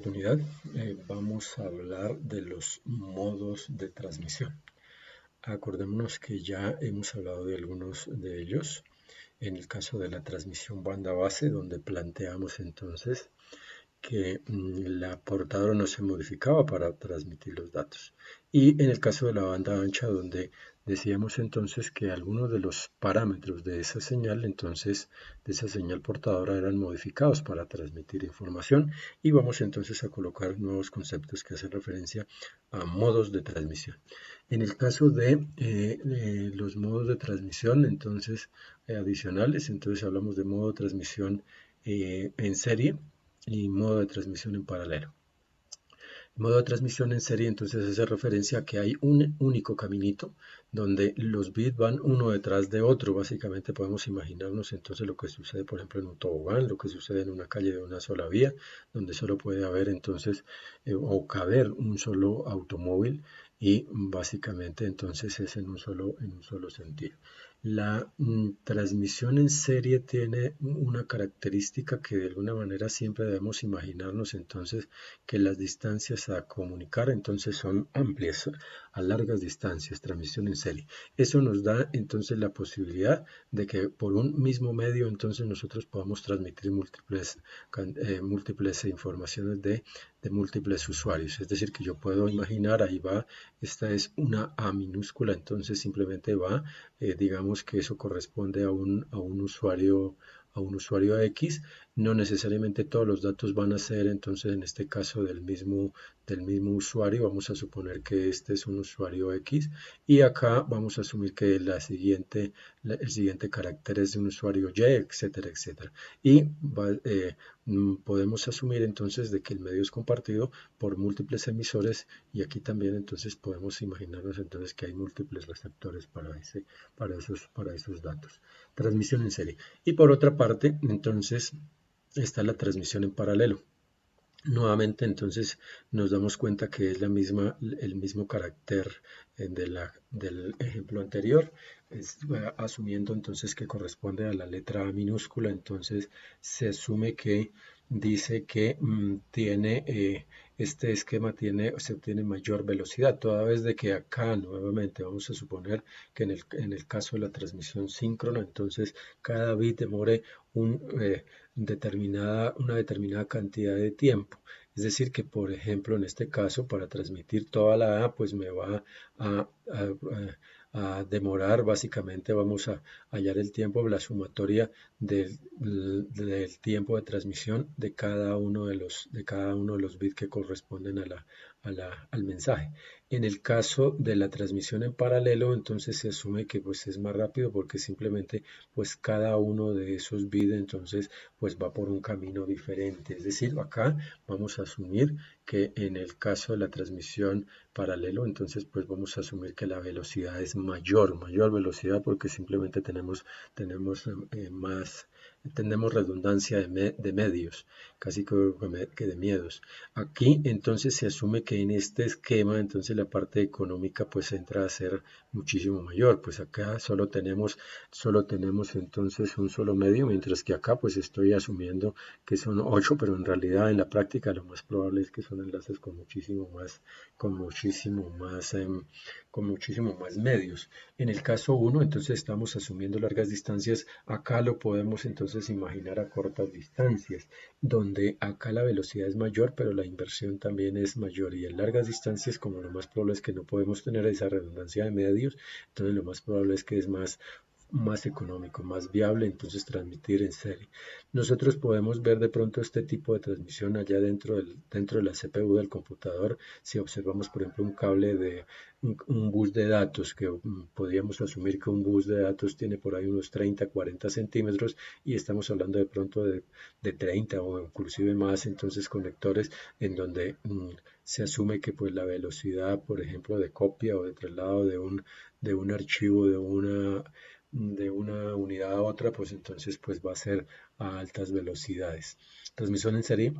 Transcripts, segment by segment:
Oportunidad vamos a hablar de los modos de transmisión. Acordémonos que ya hemos hablado de algunos de ellos en el caso de la transmisión banda base, donde planteamos entonces que la portadora no se modificaba para transmitir los datos. Y en el caso de la banda ancha, donde decíamos entonces que algunos de los parámetros de esa señal, entonces de esa señal portadora, eran modificados para transmitir información, y vamos entonces a colocar nuevos conceptos que hacen referencia a modos de transmisión. En el caso de los modos de transmisión, entonces adicionales, entonces hablamos de modo de transmisión en serie y modo de transmisión en paralelo. El modo de transmisión en serie entonces hace referencia a que hay un único caminito donde los bits van uno detrás de otro. Básicamente podemos imaginarnos entonces lo que sucede por ejemplo en un tobogán, lo que sucede en una calle de una sola vía, donde solo puede haber entonces o caber un solo automóvil, y básicamente entonces es en un solo sentido. La transmisión en serie tiene una característica que de alguna manera siempre debemos imaginarnos entonces que las distancias a comunicar entonces son amplias, a largas distancias, transmisión en serie. Eso nos da entonces la posibilidad de que por un mismo medio entonces nosotros podamos transmitir múltiples informaciones de múltiples usuarios. Es decir, que yo puedo imaginar, ahí va, esta es una A minúscula, entonces simplemente va, digamos que eso corresponde a un usuario X. No necesariamente todos los datos van a ser entonces en este caso del mismo usuario. Vamos a suponer que este es un usuario X, y acá vamos a asumir que el siguiente carácter es de un usuario Y, etcétera, etcétera. Y podemos asumir entonces de que el medio es compartido por múltiples emisores, y aquí también entonces podemos imaginarnos entonces que hay múltiples receptores para esos datos. Transmisión en serie. Y por otra parte, entonces está la transmisión en paralelo. Nuevamente entonces nos damos cuenta que es el mismo carácter del ejemplo anterior, asumiendo entonces que corresponde a la letra A minúscula. Entonces se asume que dice que este esquema se obtiene mayor velocidad, toda vez de que acá nuevamente vamos a suponer que en el caso de la transmisión síncrona, entonces cada bit demore una determinada cantidad de tiempo. Es decir, que por ejemplo en este caso para transmitir toda la A, pues me va a demorar, básicamente vamos a hallar el tiempo, la sumatoria del tiempo de transmisión de cada uno de los bits que corresponden al mensaje. En el caso de la transmisión en paralelo, entonces se asume que pues es más rápido, porque simplemente pues cada uno de esos bits entonces pues va por un camino diferente. Es decir, acá vamos a asumir que en el caso de la transmisión paralelo, entonces pues vamos a asumir que la velocidad es mayor velocidad, porque simplemente tenemos redundancia de medios, casi que de miedos. Aquí entonces se asume que en este esquema entonces la parte económica pues entra a ser muchísimo mayor. Pues acá solo tenemos entonces un solo medio, mientras que acá pues estoy asumiendo que son 8, pero en realidad en la práctica lo más probable es que son enlaces con muchísimo más medios. En el caso 1, entonces estamos asumiendo largas distancias. Acá lo podemos entonces imaginar a cortas distancias, donde acá la velocidad es mayor, pero la inversión también es mayor. Y en largas distancias, como lo más probable es que no podemos tener esa redundancia de medios, entonces lo más probable es que es más económico, más viable entonces transmitir en serie. Nosotros podemos ver de pronto este tipo de transmisión allá dentro de la CPU del computador. Si observamos por ejemplo un cable de un bus de datos, que podríamos asumir que un bus de datos tiene por ahí unos 30-40 centímetros, y estamos hablando de pronto de 30 o inclusive más entonces conectores, en donde se asume que pues la velocidad por ejemplo de copia o de traslado de un archivo de una unidad a otra, pues entonces pues va a ser a altas velocidades. Transmisión en serie,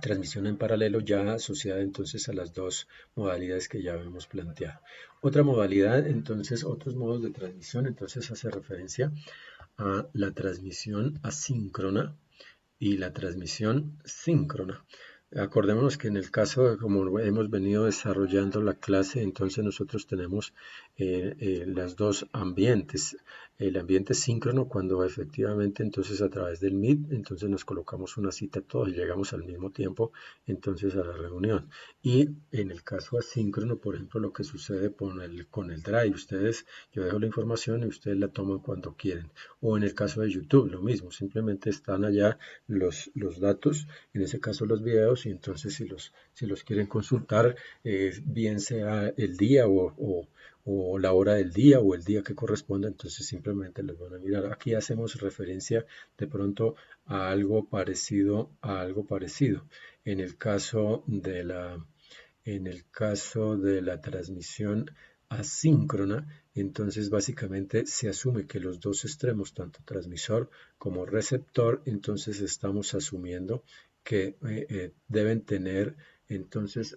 transmisión en paralelo, ya asociada entonces a las dos modalidades que ya hemos planteado. Otra modalidad, entonces, otros modos de transmisión, entonces hace referencia a la transmisión asíncrona y la transmisión síncrona. Acordémonos que en el caso de como hemos venido desarrollando la clase, entonces nosotros tenemos las dos ambientes. El ambiente síncrono cuando efectivamente entonces a través del Meet, entonces nos colocamos una cita todos y llegamos al mismo tiempo entonces a la reunión. Y en el caso asíncrono, por ejemplo, lo que sucede con el Drive, yo dejo la información y ustedes la toman cuando quieren. O en el caso de YouTube, lo mismo, simplemente están allá los datos, en ese caso los videos, y entonces si los quieren consultar, bien sea el día o la hora del día o el día que corresponda, entonces simplemente los van a mirar. Aquí hacemos referencia de pronto a algo parecido a algo parecido. En el caso de la transmisión asíncrona, entonces básicamente se asume que los dos extremos, tanto transmisor como receptor, entonces estamos asumiendo que deben tener, entonces,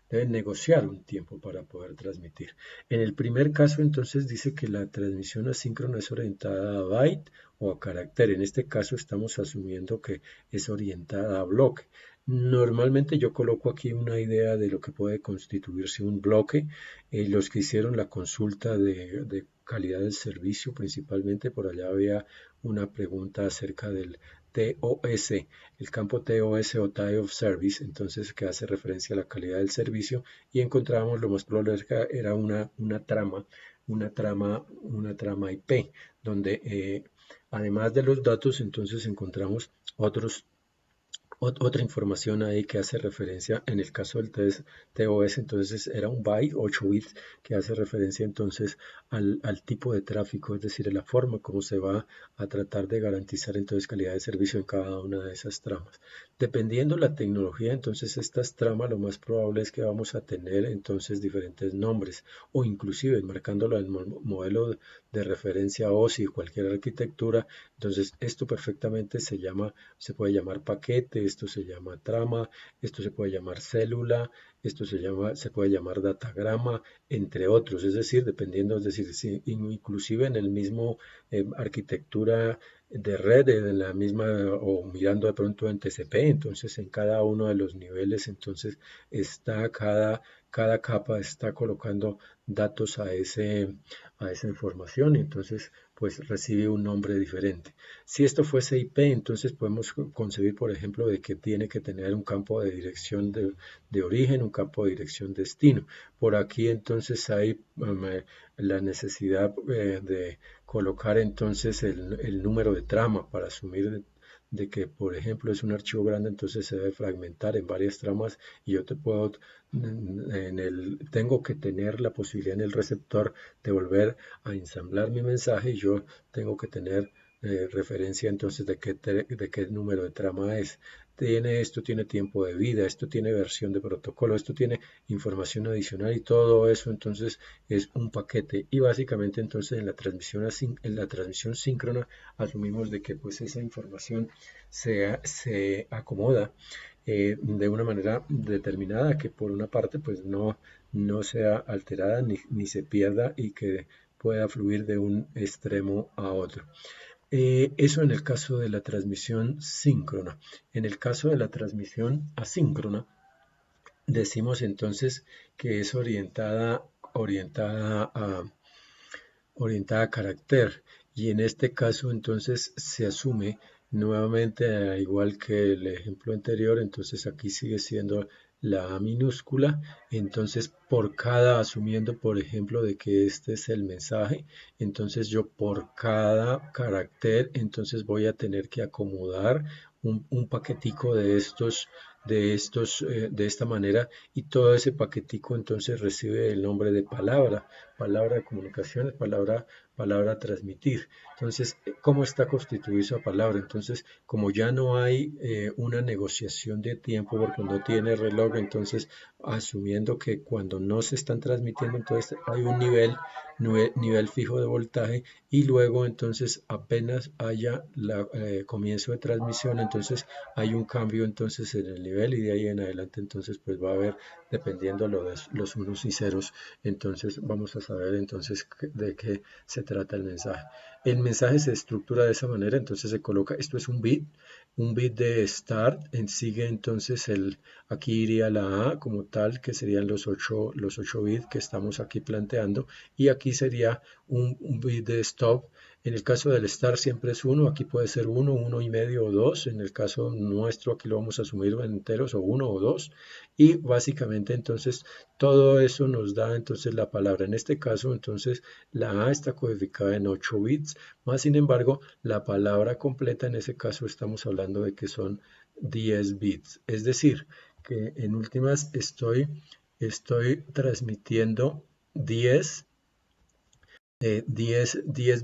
deben negociar un tiempo para poder transmitir. En el primer caso, entonces, dice que la transmisión asíncrona es orientada a byte o a carácter. En este caso, estamos asumiendo que es orientada a bloque. Normalmente yo coloco aquí una idea de lo que puede constituirse un bloque. Los que hicieron la consulta de calidad del servicio, principalmente por allá había una pregunta acerca del TOS, el campo TOS o Type of Service, entonces que hace referencia a la calidad del servicio, y encontrábamos lo más probable era una trama IP, donde además de los datos, entonces encontramos otra información ahí que hace referencia, en el caso del TOS, entonces era un byte, 8 bits, que hace referencia entonces al tipo de tráfico, es decir, a la forma como se va a tratar de garantizar entonces calidad de servicio en cada una de esas tramas. Dependiendo la tecnología, entonces estas tramas lo más probable es que vamos a tener entonces diferentes nombres o inclusive marcándolo en el modelo de referencia OSI, cualquier arquitectura, entonces esto perfectamente se puede llamar paquete, esto se llama trama, esto se puede llamar célula, se puede llamar datagrama, entre otros, es decir, dependiendo, es decir, si, inclusive en el mismo arquitectura de red, en la misma, o mirando de pronto en TCP, entonces en cada uno de los niveles, entonces está cada capa está colocando datos a esa información, entonces pues recibe un nombre diferente. Si esto fuese IP, entonces podemos concebir, por ejemplo, de que tiene que tener un campo de dirección de origen, un campo de dirección destino. Por aquí entonces hay la necesidad de colocar entonces el número de trama para asumir de que, por ejemplo, es un archivo grande, entonces se debe fragmentar en varias tramas y yo te puedo, tengo que tener la posibilidad en el receptor de volver a ensamblar mi mensaje y yo tengo que tener referencia entonces de qué número de trama es. Esto tiene tiempo de vida, esto tiene versión de protocolo, esto tiene información adicional y todo eso entonces es un paquete. Y básicamente entonces en la transmisión síncrona asumimos de que pues esa información se acomoda de una manera determinada que por una parte pues no sea alterada ni se pierda y que pueda fluir de un extremo a otro. Eso en el caso de la transmisión síncrona. En el caso de la transmisión asíncrona, decimos entonces que es orientada a carácter y en este caso entonces se asume nuevamente, igual que el ejemplo anterior, entonces aquí sigue siendo la A minúscula, entonces asumiendo por ejemplo de que este es el mensaje, entonces yo por cada carácter, entonces voy a tener que acomodar un paquetico de esta manera y todo ese paquetico entonces recibe el nombre de palabra de comunicaciones, palabra a transmitir. Entonces, ¿cómo está constituida esa palabra? Entonces, como ya no hay una negociación de tiempo porque no tiene reloj, entonces, asumiendo que cuando no se están transmitiendo, entonces hay un nivel fijo de voltaje y luego entonces apenas haya comienzo de transmisión, entonces hay un cambio entonces en el nivel y de ahí en adelante entonces pues va a haber dependiendo los unos y ceros, entonces vamos a saber entonces de qué se trata el mensaje. El mensaje se estructura de esa manera, entonces se coloca, esto es un bit, un bit de start, sigue entonces aquí iría la A como tal, que serían los 8 bits que estamos aquí planteando, y aquí sería un bit de stop. En el caso del start siempre es 1, aquí puede ser 1, 1,5 o 2, en el caso nuestro aquí lo vamos a asumir en enteros o 1 o 2, y básicamente entonces todo eso nos da entonces la palabra. En este caso entonces la A está codificada en 8 bits, más sin embargo la palabra completa en ese caso estamos hablando de que son 10 bits. Es decir, que en últimas estoy transmitiendo 10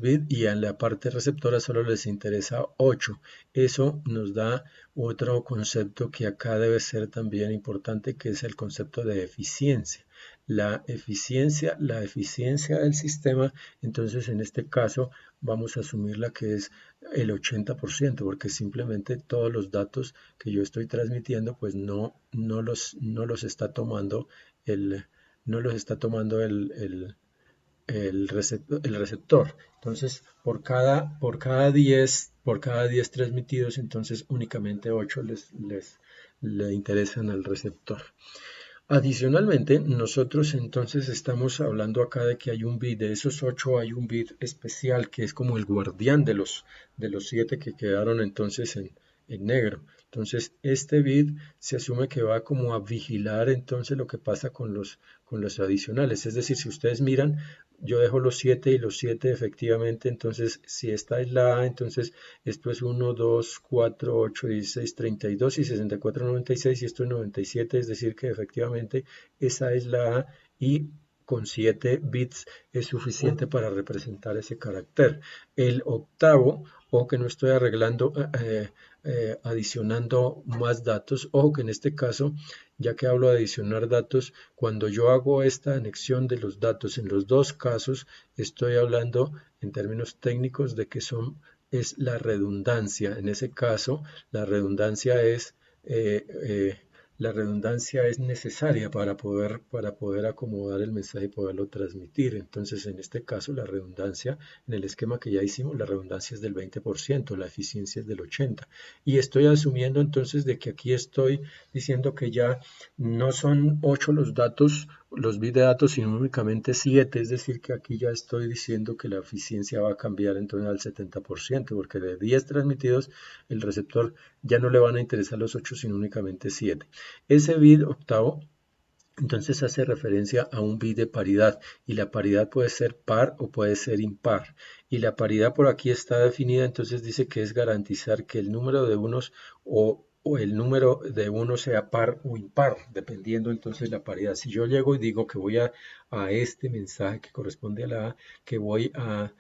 bits y en la parte receptora solo les interesa 8. Eso nos da otro concepto que acá debe ser también importante, que es el concepto de eficiencia. La eficiencia del sistema, entonces en este caso vamos a asumirla que es el 80%, porque simplemente todos los datos que yo estoy transmitiendo, pues no los está tomando el, no los está tomando el receptor. Entonces, por cada 10 transmitidos, entonces únicamente 8 le interesan al receptor. Adicionalmente, nosotros entonces estamos hablando acá de que hay un bit, de esos 8 hay un bit especial que es como el guardián de los 7 que quedaron entonces en negro. Entonces, este bit se asume que va como a vigilar entonces lo que pasa con los adicionales. Es decir, si ustedes miran, yo dejo los 7 y los 7 efectivamente, entonces si esta es la A, entonces esto es 1, 2, 4, 8, 16, 32 y 64, 96 y esto es 97, es decir que efectivamente esa es la A y con 7 bits es suficiente para representar ese carácter. El octavo, o que no estoy adicionando más datos, o que en este caso, ya que hablo de adicionar datos, cuando yo hago esta anexión de los datos en los dos casos, estoy hablando en términos técnicos de que es la redundancia. En ese caso, la redundancia es, eh, eh, necesaria para poder acomodar el mensaje y poderlo transmitir. Entonces, en este caso, la redundancia, en el esquema que ya hicimos, la redundancia es del 20%, la eficiencia es del 80%. Y estoy asumiendo entonces de que aquí estoy diciendo que ya no son 8 los bits de datos, sino únicamente 7, es decir, que aquí ya estoy diciendo que la eficiencia va a cambiar entonces al 70%, porque de 10 transmitidos, el receptor ya no le van a interesar los 8, sino únicamente 7. Ese bit octavo entonces hace referencia a un bit de paridad y la paridad puede ser par o puede ser impar. Y la paridad por aquí está definida, entonces dice que es garantizar que el número de unos o el número de unos sea par o impar, dependiendo entonces la paridad. Si yo llego y digo que voy a este mensaje que corresponde a la A, que voy a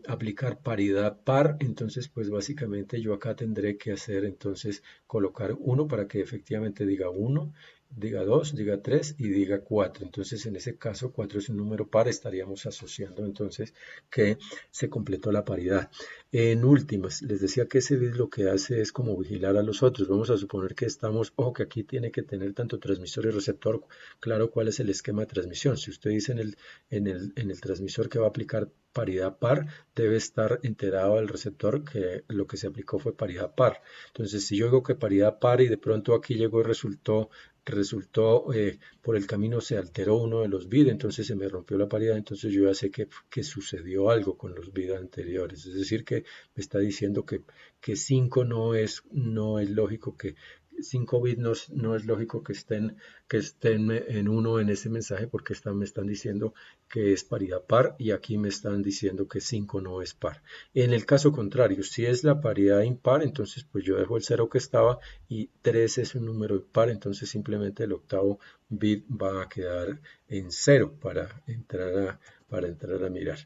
aplicar paridad par, entonces pues básicamente yo acá tendré que hacer entonces colocar 1 para que efectivamente diga 1, diga 2, diga 3 y diga 4. Entonces, en ese caso, 4 es un número par, estaríamos asociando entonces que se completó la paridad. En últimas, les decía que ese bit lo que hace es como vigilar a los otros. Vamos a suponer que ojo, que aquí tiene que tener tanto transmisor y receptor. Claro, ¿cuál es el esquema de transmisión? Si usted dice en el transmisor que va a aplicar paridad par, debe estar enterado el receptor que lo que se aplicó fue paridad par. Entonces, si yo digo que paridad par y de pronto aquí llegó y resultó por el camino se alteró uno de los bits, entonces se me rompió la paridad, entonces yo ya sé que sucedió algo con los bits anteriores. Es decir, que me está diciendo que 5 no es lógico que 5 bits no es lógico que estén en uno en ese mensaje porque me están diciendo que es paridad par y aquí me están diciendo que 5 no es par. En el caso contrario, si es la paridad impar, entonces pues yo dejo el 0 que estaba y 3 es un número impar, entonces simplemente el octavo bit va a quedar en 0 para entrar a mirar.